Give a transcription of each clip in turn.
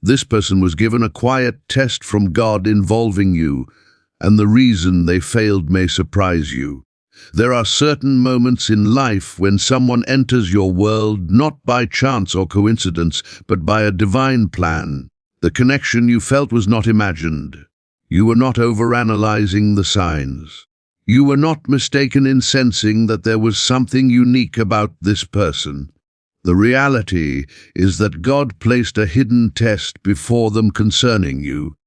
This person was given a quiet test from God involving you, and the reason they failed may surprise you. There are certain moments in life when someone enters your world not by chance or coincidence, but by a divine plan. The connection you felt was not imagined. You were not overanalyzing the signs. You were not mistaken in sensing that there was something unique about this person. The reality is that God placed a hidden test before them concerning you,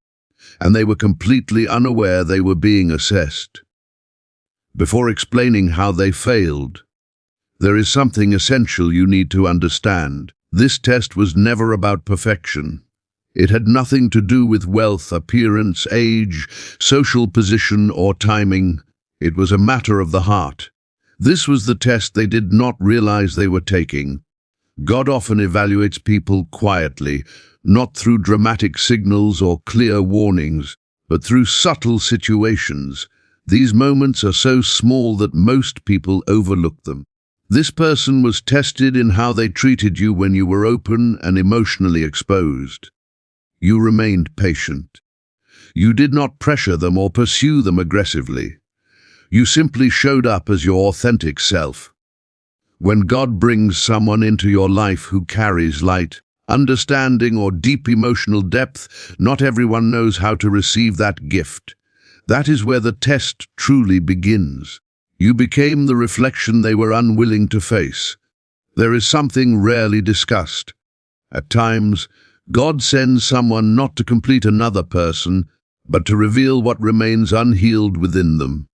and they were completely unaware they were being assessed. Before explaining how they failed, there is something essential you need to understand. This test was never about perfection. It had nothing to do with wealth, appearance, age, social position, or timing. It was a matter of the heart. This was the test they did not realize they were taking. God often evaluates people quietly, not through dramatic signals or clear warnings, but through subtle situations. These moments are so small that most people overlook them. This person was tested in how they treated you when you were open and emotionally exposed. You remained patient. You did not pressure them or pursue them aggressively. You simply showed up as your authentic self. When God brings someone into your life who carries light, understanding, or deep emotional depth, not everyone knows how to receive that gift. That is where the test truly begins. You became the reflection they were unwilling to face. There is something rarely discussed. At times, God sends someone not to complete another person, but to reveal what remains unhealed within them.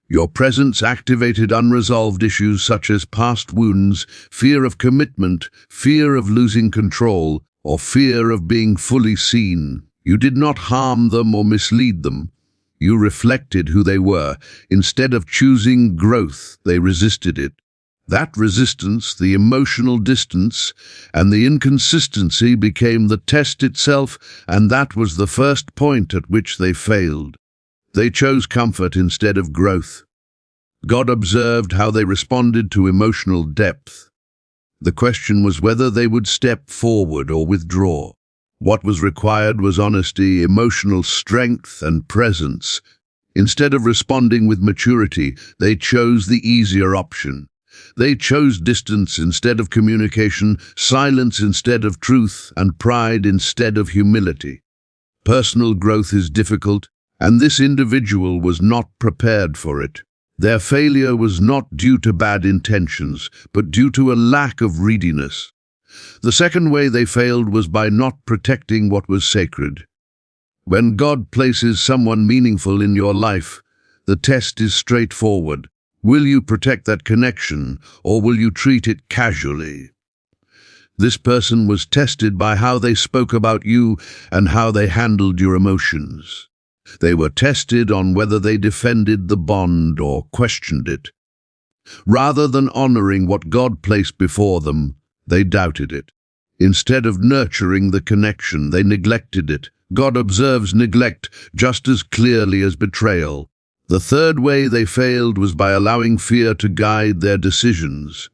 Your presence activated unresolved issues such as past wounds, fear of commitment, fear of losing control, or fear of being fully seen. You did not harm them or mislead them. You reflected who they were. Instead of choosing growth, they resisted it. That resistance, the emotional distance, and the inconsistency became the test itself, and that was the first point at which they failed. They chose comfort instead of growth. God observed how they responded to emotional depth. The question was whether they would step forward or withdraw. What was required was honesty, emotional strength, and presence. Instead of responding with maturity, they chose the easier option. They chose distance instead of communication, silence instead of truth, and pride instead of humility. Personal growth is difficult, and this individual was not prepared for it. Their failure was not due to bad intentions, but due to a lack of readiness. The second way they failed was by not protecting what was sacred. When God places someone meaningful in your life, the test is straightforward. Will you protect that connection, or will you treat it casually? This person was tested by how they spoke about you and how they handled your emotions. They were tested on whether they defended the bond or questioned it. Rather than honoring what God placed before them, they doubted it. Instead of nurturing the connection, they neglected it. God observes neglect just as clearly as betrayal. The third way they failed was by allowing fear to guide their decisions.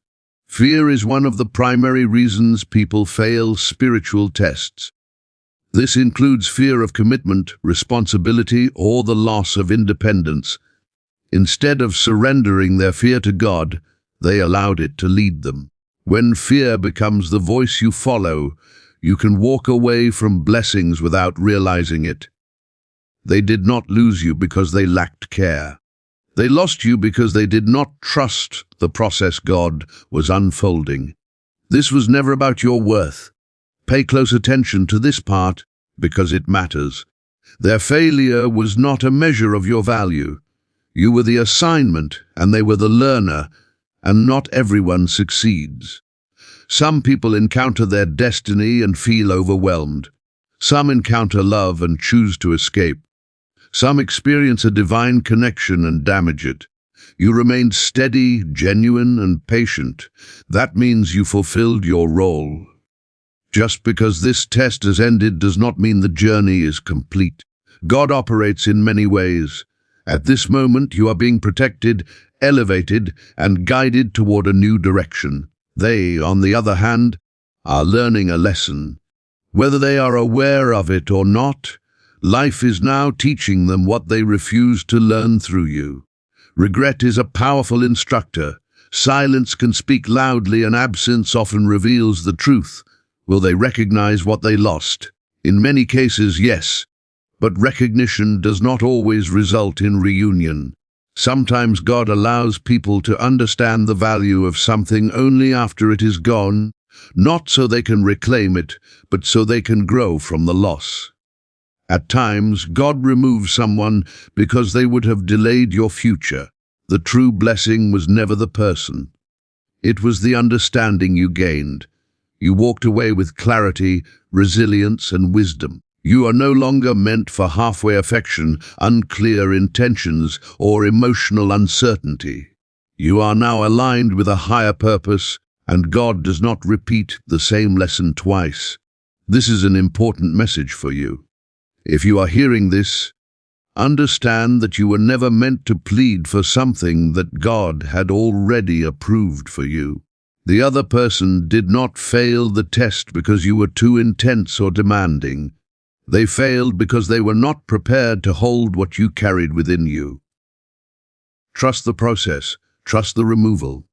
Fear is one of the primary reasons people fail spiritual tests. This includes fear of commitment, responsibility, or the loss of independence. Instead of surrendering their fear to God, they allowed it to lead them. When fear becomes the voice you follow, you can walk away from blessings without realizing it. They did not lose you because they lacked care. They lost you because they did not trust the process God was unfolding. This was never about your worth. Pay close attention to this part because it matters. Their failure was not a measure of your value. You were the assignment and they were the learner, and not everyone succeeds. Some people encounter their destiny and feel overwhelmed. Some encounter love and choose to escape. Some experience a divine connection and damage it. You remained steady, genuine, and patient. That means you fulfilled your role. Just because this test has ended does not mean the journey is complete. God operates in many ways. At this moment, you are being protected, elevated, and guided toward a new direction. They, on the other hand, are learning a lesson. Whether they are aware of it or not, life is now teaching them what they refuse to learn through you. Regret is a powerful instructor. Silence can speak loudly, and absence often reveals the truth. Will they recognize what they lost? In many cases, yes, but recognition does not always result in reunion. Sometimes God allows people to understand the value of something only after it is gone, not so they can reclaim it, but so they can grow from the loss. At times, God removes someone because they would have delayed your future. The true blessing was never the person. It was the understanding you gained. You walked away with clarity, resilience, and wisdom. You are no longer meant for halfway affection, unclear intentions, or emotional uncertainty. You are now aligned with a higher purpose, and God does not repeat the same lesson twice. This is an important message for you. If you are hearing this, understand that you were never meant to plead for something that God had already approved for you. The other person did not fail the test because you were too intense or demanding. They failed because they were not prepared to hold what you carried within you. Trust the process. Trust the removal.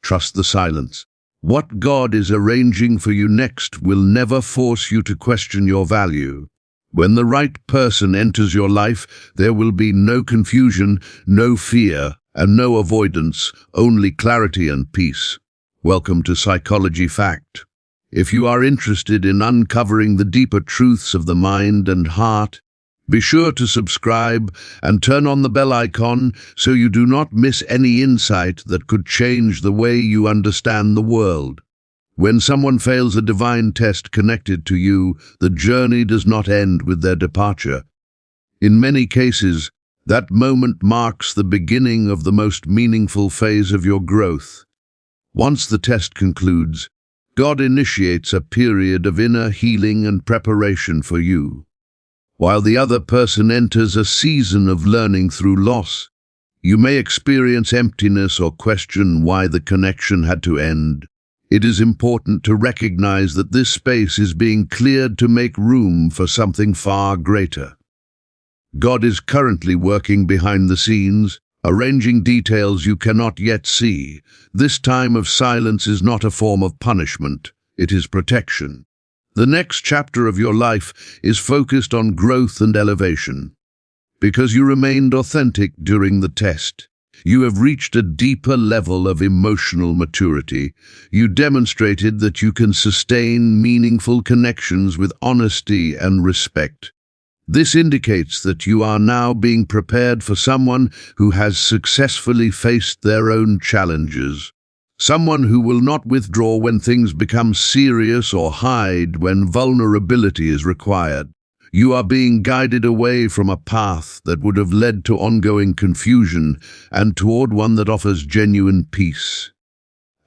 Trust the silence. What God is arranging for you next will never force you to question your value. When the right person enters your life, there will be no confusion, no fear, and no avoidance, only clarity and peace. Welcome to Psychology Fact. If you are interested in uncovering the deeper truths of the mind and heart, be sure to subscribe and turn on the bell icon so you do not miss any insight that could change the way you understand the world. When someone fails a divine test connected to you, the journey does not end with their departure. In many cases, that moment marks the beginning of the most meaningful phase of your growth. Once the test concludes, God initiates a period of inner healing and preparation for you. While the other person enters a season of learning through loss, you may experience emptiness or question why the connection had to end. It is important to recognize that this space is being cleared to make room for something far greater. God is currently working behind the scenes, arranging details you cannot yet see. This time of silence is not a form of punishment, it is protection. The next chapter of your life is focused on growth and elevation. Because you remained authentic during the test, you have reached a deeper level of emotional maturity. You demonstrated that you can sustain meaningful connections with honesty and respect. This indicates that you are now being prepared for someone who has successfully faced their own challenges. Someone who will not withdraw when things become serious or hide when vulnerability is required. You are being guided away from a path that would have led to ongoing confusion and toward one that offers genuine peace.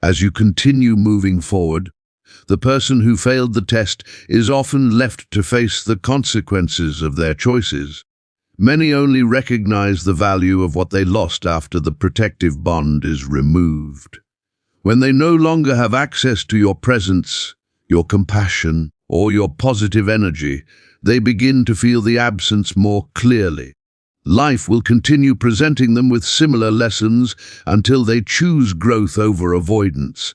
As you continue moving forward, the person who failed the test is often left to face the consequences of their choices. Many only recognize the value of what they lost after the protective bond is removed. When they no longer have access to your presence, your compassion, or your positive energy, they begin to feel the absence more clearly. Life will continue presenting them with similar lessons until they choose growth over avoidance.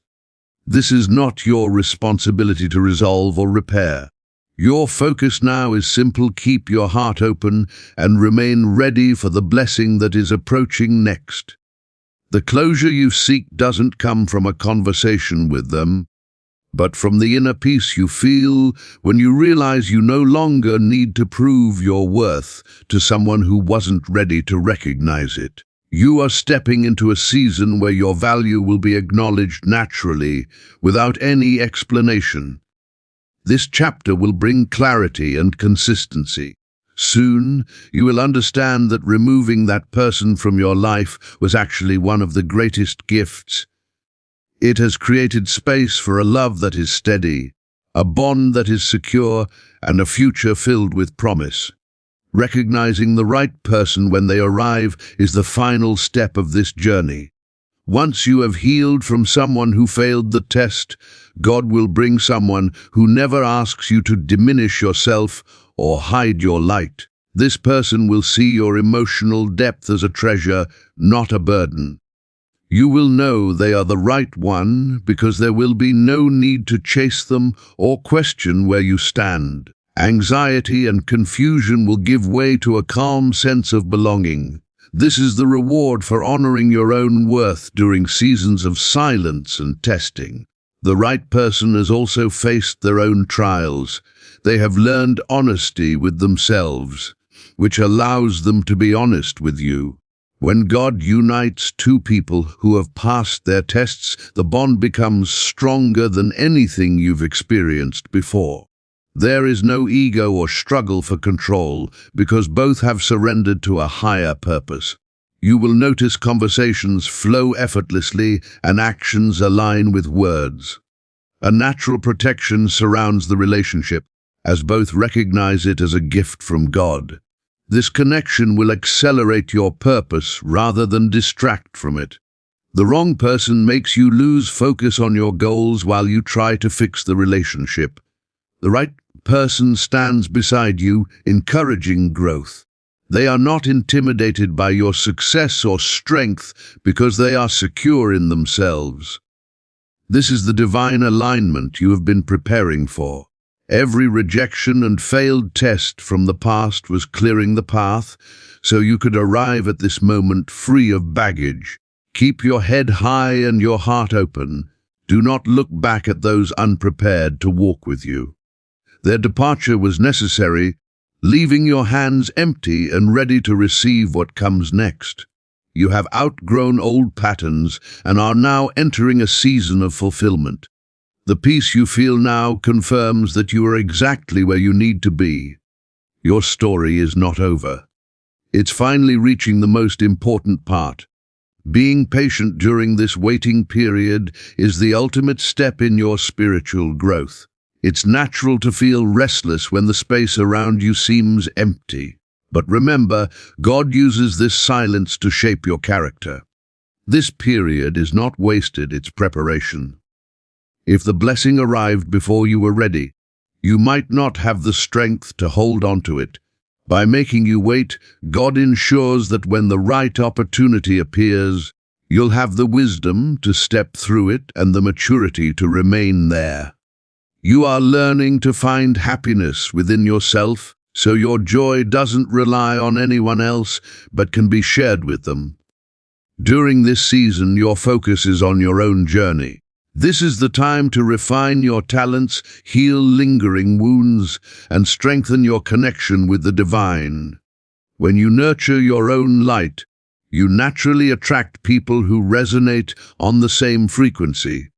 This is not your responsibility to resolve or repair. Your focus now is simple: keep your heart open and remain ready for the blessing that is approaching next. The closure you seek doesn't come from a conversation with them, but from the inner peace you feel when you realize you no longer need to prove your worth to someone who wasn't ready to recognize it. You are stepping into a season where your value will be acknowledged naturally, without any explanation. This chapter will bring clarity and consistency. Soon, you will understand that removing that person from your life was actually one of the greatest gifts. It has created space for a love that is steady, a bond that is secure, and a future filled with promise. Recognizing the right person when they arrive is the final step of this journey. Once you have healed from someone who failed the test, God will bring someone who never asks you to diminish yourself or hide your light. This person will see your emotional depth as a treasure, not a burden. You will know they are the right one because there will be no need to chase them or question where you stand. Anxiety and confusion will give way to a calm sense of belonging. This is the reward for honoring your own worth during seasons of silence and testing. The right person has also faced their own trials. They have learned honesty with themselves, which allows them to be honest with you. When God unites two people who have passed their tests, the bond becomes stronger than anything you've experienced before. There is no ego or struggle for control because both have surrendered to a higher purpose. You will notice conversations flow effortlessly and actions align with words. A natural protection surrounds the relationship, as both recognize it as a gift from God. This connection will accelerate your purpose rather than distract from it. The wrong person makes you lose focus on your goals while you try to fix the relationship. The right person stands beside you, encouraging growth. They are not intimidated by your success or strength because they are secure in themselves. This is the divine alignment you have been preparing for. Every rejection and failed test from the past was clearing the path, so you could arrive at this moment free of baggage. Keep your head high and your heart open. Do not look back at those unprepared to walk with you. Their departure was necessary, leaving your hands empty and ready to receive what comes next. You have outgrown old patterns and are now entering a season of fulfillment. The peace you feel now confirms that you are exactly where you need to be. Your story is not over. It's finally reaching the most important part. Being patient during this waiting period is the ultimate step in your spiritual growth. It's natural to feel restless when the space around you seems empty. But remember, God uses this silence to shape your character. This period is not wasted, it's preparation. If the blessing arrived before you were ready, you might not have the strength to hold on to it. By making you wait, God ensures that when the right opportunity appears, you'll have the wisdom to step through it and the maturity to remain there. You are learning to find happiness within yourself, so your joy doesn't rely on anyone else, but can be shared with them. During this season, your focus is on your own journey. This is the time to refine your talents, heal lingering wounds, and strengthen your connection with the divine. When you nurture your own light, you naturally attract people who resonate on the same frequency.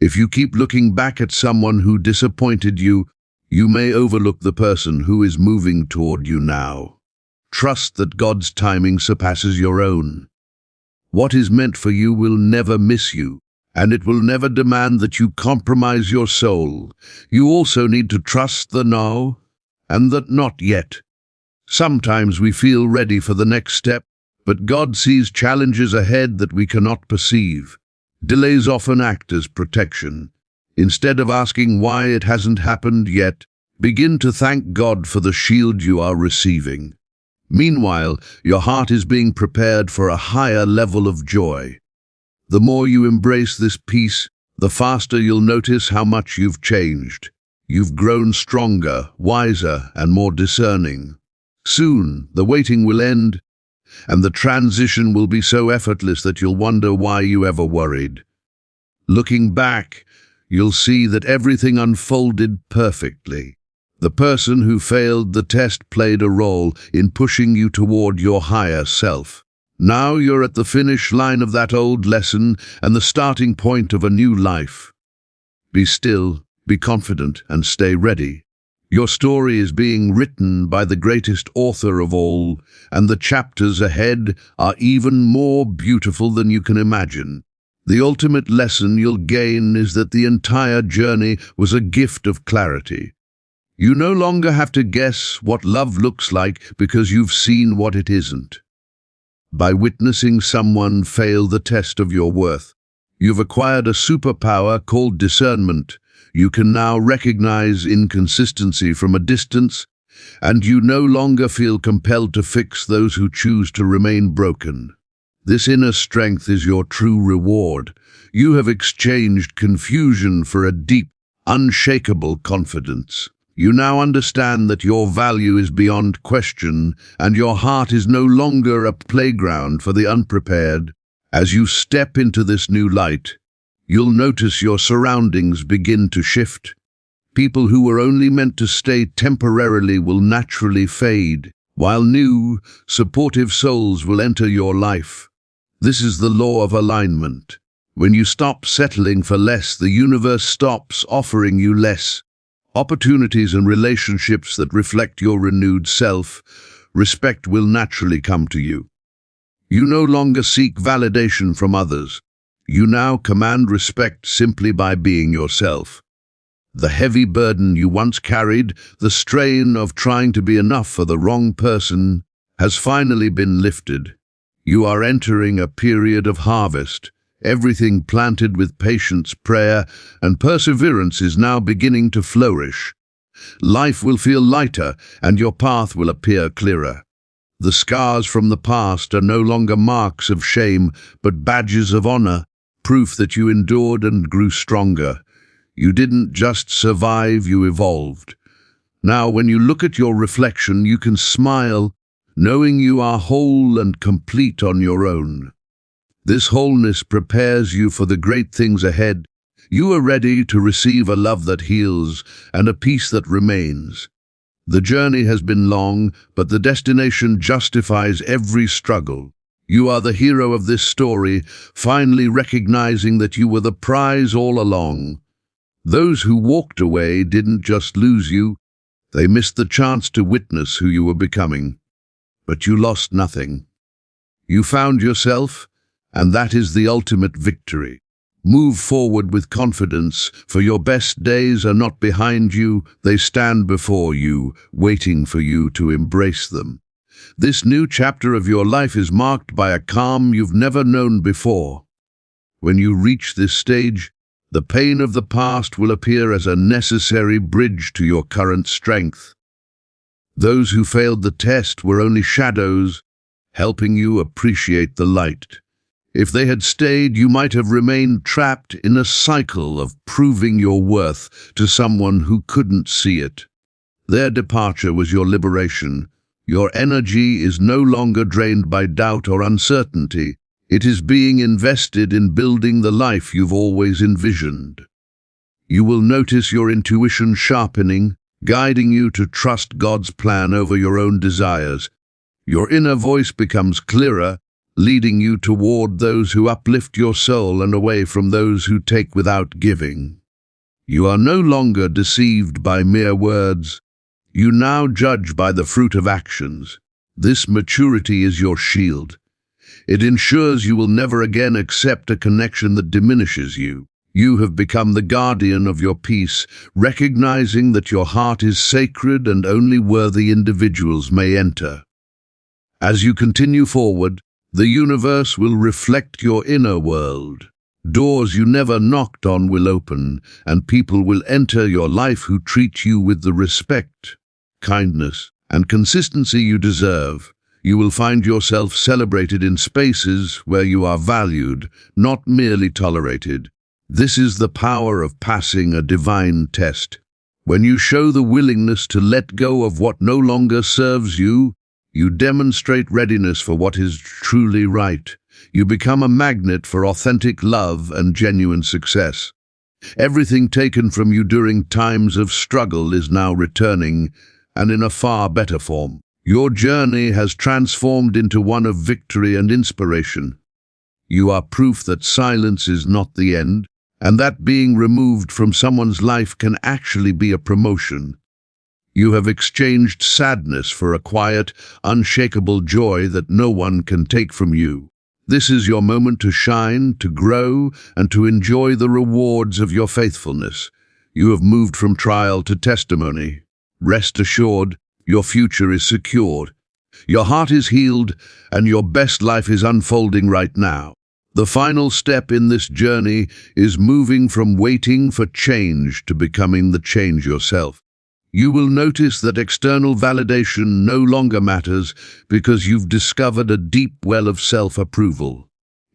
If you keep looking back at someone who disappointed you, you may overlook the person who is moving toward you now. Trust that God's timing surpasses your own. What is meant for you will never miss you, and it will never demand that you compromise your soul. You also need to trust the now and the not yet. Sometimes we feel ready for the next step, but God sees challenges ahead that we cannot perceive. Delays often act as protection. Instead of asking why it hasn't happened yet, begin to thank God for the shield you are receiving. Meanwhile, your heart is being prepared for a higher level of joy. The more you embrace this peace, the faster you'll notice how much you've changed. You've grown stronger, wiser, and more discerning. Soon, the waiting will end, and the transition will be so effortless that you'll wonder why you ever worried. Looking back, you'll see that everything unfolded perfectly. The person who failed the test played a role in pushing you toward your higher self. Now you're at the finish line of that old lesson and the starting point of a new life. Be still, be confident, and stay ready. Your story is being written by the greatest author of all, and the chapters ahead are even more beautiful than you can imagine. The ultimate lesson you'll gain is that the entire journey was a gift of clarity. You no longer have to guess what love looks like because you've seen what it isn't. by witnessing someone fail the test of your worth. You've acquired a superpower called discernment. You can now recognize inconsistency from a distance, and you no longer feel compelled to fix those who choose to remain broken. This inner strength is your true reward. You have exchanged confusion for a deep, unshakable confidence. You now understand that your value is beyond question, and your heart is no longer a playground for the unprepared. As you step into this new light, you'll notice your surroundings begin to shift. People who were only meant to stay temporarily will naturally fade, while new, supportive souls will enter your life. This is the law of alignment. When you stop settling for less, the universe stops offering you less. Opportunities and relationships that reflect your renewed self-respect will naturally come to you. You no longer seek validation from others. You now command respect simply by being yourself. The heavy burden you once carried, the strain of trying to be enough for the wrong person, has finally been lifted. You are entering a period of harvest. Everything planted with patience, prayer, and perseverance is now beginning to flourish. Life will feel lighter, and your path will appear clearer. The scars from the past are no longer marks of shame, but badges of honor, proof that you endured and grew stronger. You didn't just survive, you evolved. Now, when you look at your reflection, you can smile, knowing you are whole and complete on your own. This wholeness prepares you for the great things ahead. You are ready to receive a love that heals and a peace that remains. The journey has been long, but the destination justifies every struggle. You are the hero of this story, finally recognizing that you were the prize all along. Those who walked away didn't just lose you, they missed the chance to witness who you were becoming. But you lost nothing. You found yourself, and that is the ultimate victory. Move forward with confidence, for your best days are not behind you, they stand before you, waiting for you to embrace them. This new chapter of your life is marked by a calm you've never known before. When you reach this stage, the pain of the past will appear as a necessary bridge to your current strength. Those who failed the test were only shadows, helping you appreciate the light. If they had stayed, you might have remained trapped in a cycle of proving your worth to someone who couldn't see it. Their departure was your liberation. Your energy is no longer drained by doubt or uncertainty. It is being invested in building the life you've always envisioned. You will notice your intuition sharpening, guiding you to trust God's plan over your own desires. Your inner voice becomes clearer, leading you toward those who uplift your soul and away from those who take without giving. You are no longer deceived by mere words. You now judge by the fruit of actions. This maturity is your shield. It ensures you will never again accept a connection that diminishes you. You have become the guardian of your peace, recognizing that your heart is sacred and only worthy individuals may enter. As you continue forward, the universe will reflect your inner world. Doors you never knocked on will open, and people will enter your life who treat you with the respect, kindness, and consistency you deserve. You will find yourself celebrated in spaces where you are valued, not merely tolerated. This is the power of passing a divine test. When you show the willingness to let go of what no longer serves you, you demonstrate readiness for what is truly right. You become a magnet for authentic love and genuine success. Everything taken from you during times of struggle is now returning, and in a far better form. Your journey has transformed into one of victory and inspiration. You are proof that silence is not the end, and that being removed from someone's life can actually be a promotion. You have exchanged sadness for a quiet, unshakable joy that no one can take from you. This is your moment to shine, to grow, and to enjoy the rewards of your faithfulness. You have moved from trial to testimony. Rest assured, your future is secured. Your heart is healed, and your best life is unfolding right now. The final step in this journey is moving from waiting for change to becoming the change yourself. You will notice that external validation no longer matters because you've discovered a deep well of self-approval.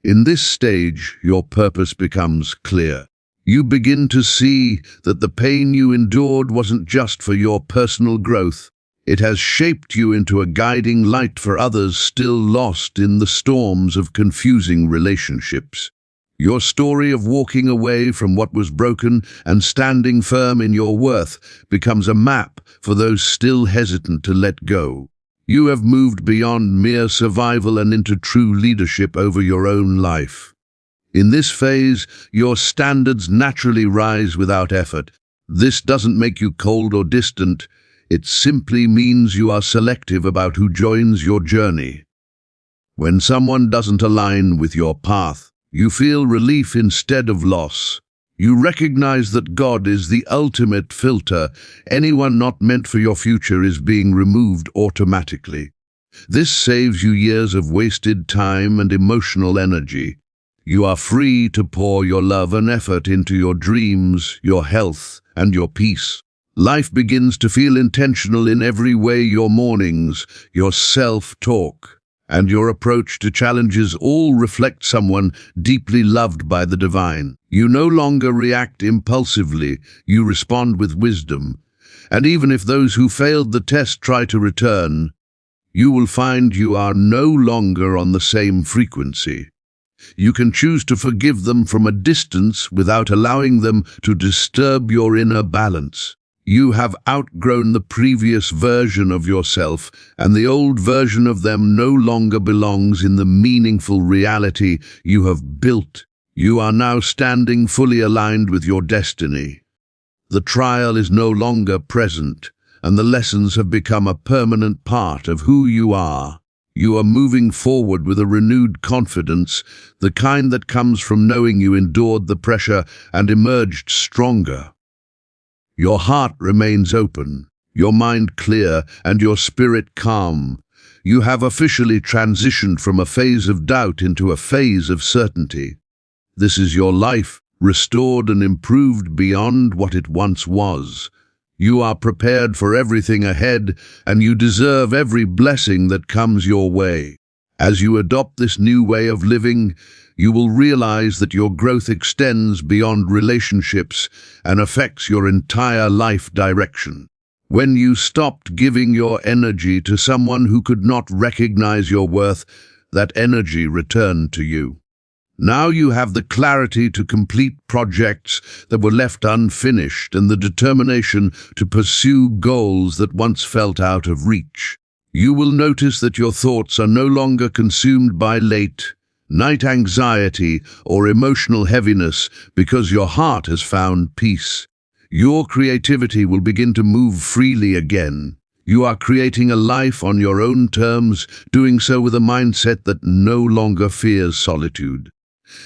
In this stage, your purpose becomes clear. You begin to see that the pain you endured wasn't just for your personal growth. It has shaped you into a guiding light for others still lost in the storms of confusing relationships. Your story of walking away from what was broken and standing firm in your worth becomes a map for those still hesitant to let go. You have moved beyond mere survival and into true leadership over your own life. In this phase, your standards naturally rise without effort. This doesn't make you cold or distant. It simply means you are selective about who joins your journey. When someone doesn't align with your path, you feel relief instead of loss. You recognize that God is the ultimate filter. Anyone not meant for your future is being removed automatically. This saves you years of wasted time and emotional energy. You are free to pour your love and effort into your dreams, your health, and your peace. Life begins to feel intentional in every way. Your mornings, your self-talk, and your approach to challenges all reflect someone deeply loved by the divine. You no longer react impulsively, you respond with wisdom. And even if those who failed the test try to return, you will find you are no longer on the same frequency. You can choose to forgive them from a distance without allowing them to disturb your inner balance. You have outgrown the previous version of yourself, and the old version of them no longer belongs in the meaningful reality you have built. You are now standing fully aligned with your destiny. The trial is no longer present, and the lessons have become a permanent part of who you are. You are moving forward with a renewed confidence, the kind that comes from knowing you endured the pressure and emerged stronger. Your heart remains open, your mind clear, and your spirit calm. You have officially transitioned from a phase of doubt into a phase of certainty. This is your life, restored and improved beyond what it once was. You are prepared for everything ahead, and you deserve every blessing that comes your way. As you adopt this new way of living, you will realize that your growth extends beyond relationships and affects your entire life direction. When you stopped giving your energy to someone who could not recognize your worth, that energy returned to you. Now you have the clarity to complete projects that were left unfinished and the determination to pursue goals that once felt out of reach. You will notice that your thoughts are no longer consumed by late-night anxiety or emotional heaviness because your heart has found peace. Your creativity will begin to move freely again. You are creating a life on your own terms, doing so with a mindset that no longer fears solitude.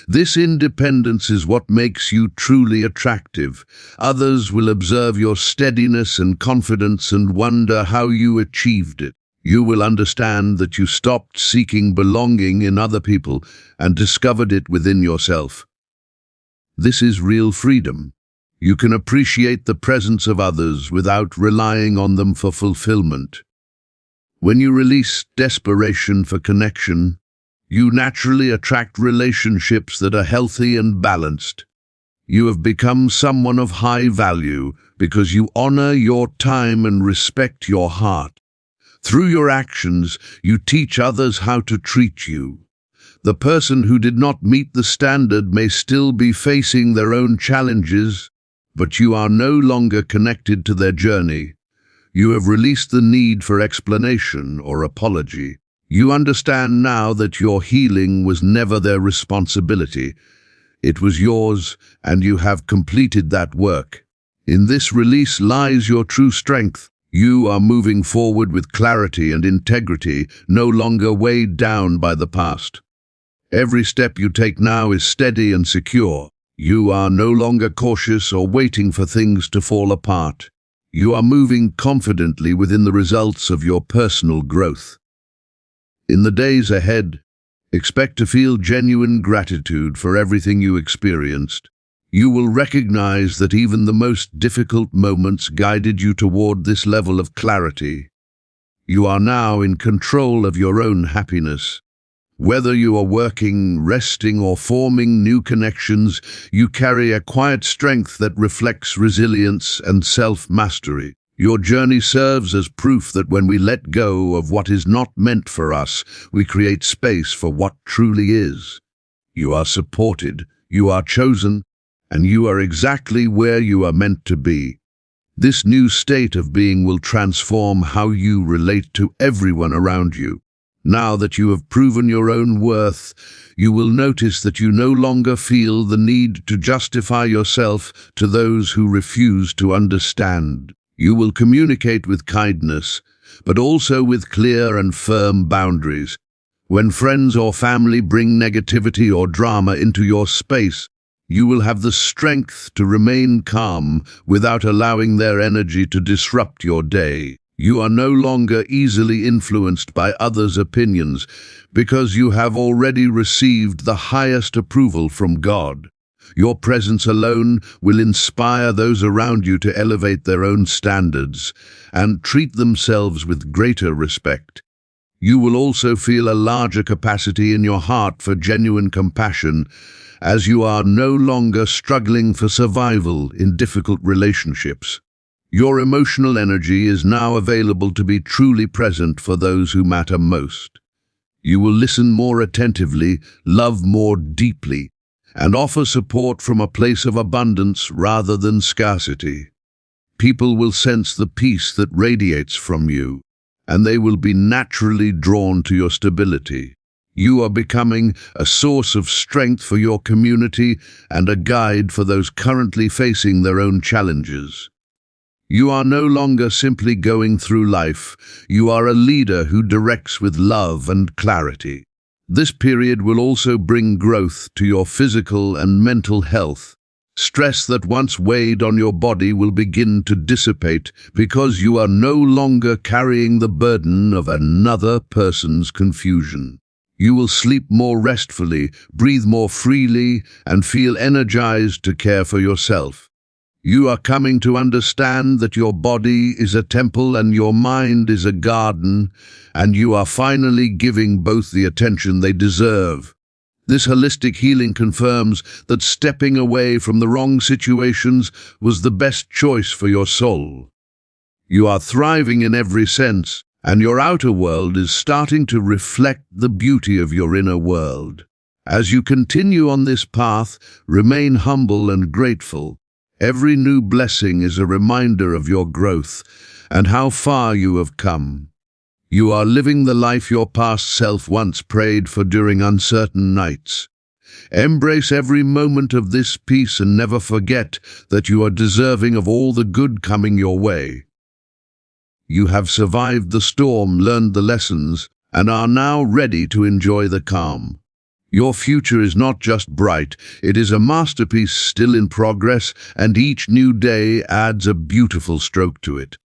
This independence is what makes you truly attractive. Others will observe your steadiness and confidence and wonder how you achieved it. You will understand that you stopped seeking belonging in other people and discovered it within yourself. This is real freedom. You can appreciate the presence of others without relying on them for fulfillment. When you release desperation for connection, you naturally attract relationships that are healthy and balanced. You have become someone of high value because you honor your time and respect your heart. Through your actions, you teach others how to treat you. The person who did not meet the standard may still be facing their own challenges, but you are no longer connected to their journey. You have released the need for explanation or apology. You understand now that your healing was never their responsibility. It was yours, and you have completed that work. In this release lies your true strength. You are moving forward with clarity and integrity, no longer weighed down by the past. Every step you take now is steady and secure. You are no longer cautious or waiting for things to fall apart. You are moving confidently within the results of your personal growth. In the days ahead, expect to feel genuine gratitude for everything you experienced. You will recognize that even the most difficult moments guided you toward this level of clarity. You are now in control of your own happiness. Whether you are working, resting, or forming new connections, you carry a quiet strength that reflects resilience and self-mastery. Your journey serves as proof that when we let go of what is not meant for us, we create space for what truly is. You are supported, you are chosen, and you are exactly where you are meant to be. This new state of being will transform how you relate to everyone around you. Now that you have proven your own worth, you will notice that you no longer feel the need to justify yourself to those who refuse to understand. You will communicate with kindness, but also with clear and firm boundaries. When friends or family bring negativity or drama into your space, you will have the strength to remain calm without allowing their energy to disrupt your day. You are no longer easily influenced by others' opinions because you have already received the highest approval from God. Your presence alone will inspire those around you to elevate their own standards and treat themselves with greater respect. You will also feel a larger capacity in your heart for genuine compassion, as you are no longer struggling for survival in difficult relationships. Your emotional energy is now available to be truly present for those who matter most. You will listen more attentively, love more deeply, and offer support from a place of abundance rather than scarcity. People will sense the peace that radiates from you, and they will be naturally drawn to your stability. You are becoming a source of strength for your community and a guide for those currently facing their own challenges. You are no longer simply going through life. You are a leader who directs with love and clarity. This period will also bring growth to your physical and mental health. Stress that once weighed on your body will begin to dissipate because you are no longer carrying the burden of another person's confusion. You will sleep more restfully, breathe more freely, and feel energized to care for yourself. You are coming to understand that your body is a temple and your mind is a garden, and you are finally giving both the attention they deserve. This holistic healing confirms that stepping away from the wrong situations was the best choice for your soul. You are thriving in every sense, and your outer world is starting to reflect the beauty of your inner world. As you continue on this path, remain humble and grateful. Every new blessing is a reminder of your growth and how far you have come. You are living the life your past self once prayed for during uncertain nights. Embrace every moment of this peace and never forget that you are deserving of all the good coming your way. You have survived the storm, learned the lessons, and are now ready to enjoy the calm. Your future is not just bright, it is a masterpiece still in progress, and each new day adds a beautiful stroke to it.